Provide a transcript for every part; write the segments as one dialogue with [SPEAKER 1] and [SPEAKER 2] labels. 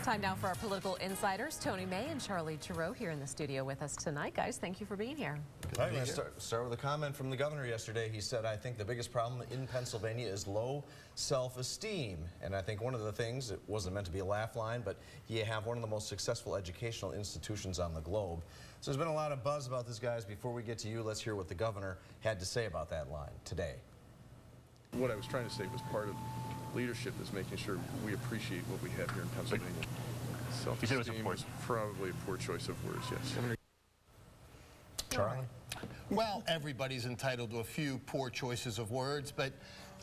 [SPEAKER 1] Time now for our political insiders, Tony May and Charlie Giroux here in the studio with us tonight. Guys, thank you for being here.
[SPEAKER 2] I'm going to start with a comment from the governor yesterday. He said, I think the biggest problem in Pennsylvania is low self-esteem. And I think one of the things, it wasn't meant to be a laugh line, but you have one of the most successful educational institutions on the globe. So there's been a lot of buzz about this, guys. Before we get to you, let's hear what the governor had to say about that line today.
[SPEAKER 3] What I was trying to say was part of leadership is making sure we appreciate what we have here in Pennsylvania. Self-esteem was probably a poor choice of words, yes.
[SPEAKER 2] Charlie?
[SPEAKER 4] Well, everybody's entitled to a few poor choices of words, but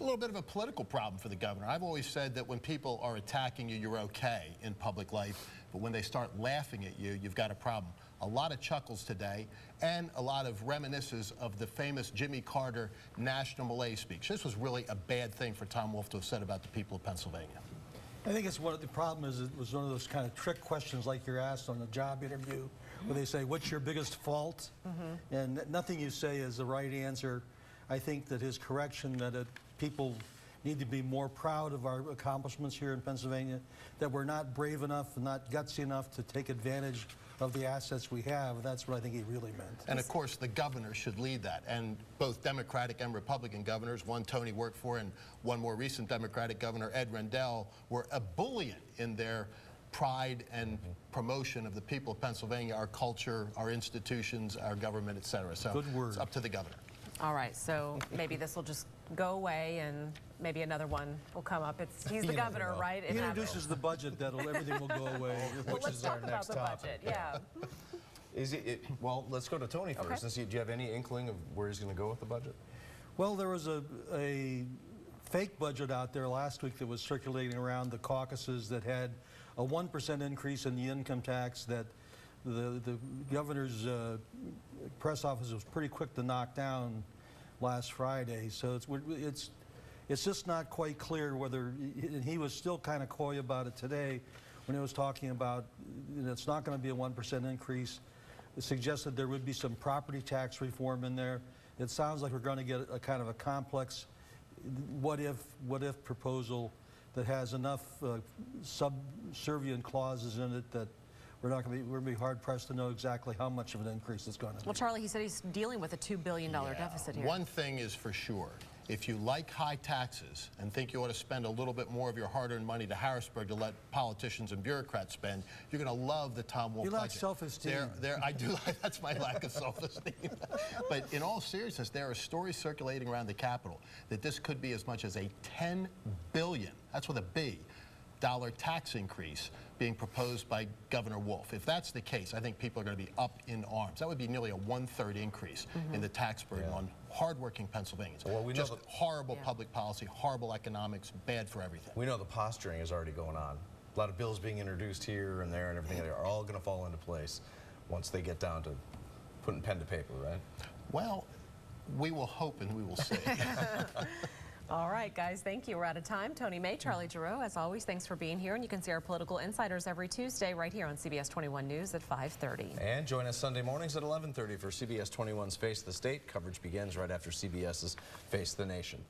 [SPEAKER 4] a little bit of a political problem for the governor. I've always said that when people are attacking you, you're okay in public life, but when they start laughing at you, you've got a problem. A lot of chuckles today and a lot of reminiscences of the famous Jimmy Carter National Malaise speech. This was really a bad thing for Tom Wolf to have said about the people of Pennsylvania.
[SPEAKER 5] I think it's one of the problem is it was one of those kind of trick questions like you're asked on a job interview where they say, what's your biggest fault? And nothing you say is the right answer. I think that his correction that people need to be more proud of our accomplishments here in Pennsylvania, that we're not brave enough and not gutsy enough to take advantage of the assets we have. That's what I think he really meant.
[SPEAKER 4] And of course, the governor should lead that. And both Democratic and Republican governors, one Tony worked for and one more recent Democratic governor, Ed Rendell, were ebullient in their pride and promotion of the people of Pennsylvania, our culture, our institutions, our government, etc. So
[SPEAKER 5] good word.
[SPEAKER 4] It's up to the governor.
[SPEAKER 1] All right, so maybe this will just go away and maybe another one will come up. He's the governor, right?
[SPEAKER 5] He introduces the budget, everything will go away.
[SPEAKER 1] Well, let's talk about the budget, yeah.
[SPEAKER 2] Well, let's go to Tony first and see, do you have any inkling of where he's going to go with the budget?
[SPEAKER 5] Well, there was a fake budget out there last week that was circulating around the caucuses that had a 1% increase in the income tax that the governor's press office was pretty quick to knock down last Friday. So it's just not quite clear whether, and he was still kind of coy about it today when he was talking about, it's not going to be a 1% increase. It suggested there would be some property tax reform in there. It sounds like we're going to get a kind of a complex what if proposal that has enough subservient clauses in it that we're going to be hard pressed to know exactly how much of an increase it's going to be.
[SPEAKER 1] Well, Charlie, he said he's dealing with a $2 billion deficit here.
[SPEAKER 4] One thing is for sure. If you like high taxes and think you ought to spend a little bit more of your hard-earned money to Harrisburg to let politicians and bureaucrats spend, you're going to love the Tom Wolf budget.
[SPEAKER 5] You lack self-esteem.
[SPEAKER 4] I do. That's my lack of self-esteem. But in all seriousness, there are stories circulating around the Capitol that this could be as much as a $10 billion, that's with a B, dollar tax increase being proposed by Governor Wolf. If that's the case, I think people are going to be up in arms. That would be nearly a 1/3 increase in the tax burden on hardworking Pennsylvanians. Well, we know just horrible public policy, horrible economics, bad for everything.
[SPEAKER 2] We know the posturing is already going on. A lot of bills being introduced here and there and everything. They're all going to fall into place once they get down to putting pen to paper, right?
[SPEAKER 4] Well, we will hope and we will see.
[SPEAKER 1] All right, guys, thank you. We're out of time. Tony May, Charlie Giroux, as always, thanks for being here. And you can see our political insiders every Tuesday right here on CBS 21 News at 5:30.
[SPEAKER 2] And join us Sunday mornings at 11:30 for CBS 21's Face the State. Coverage begins right after CBS's Face the Nation.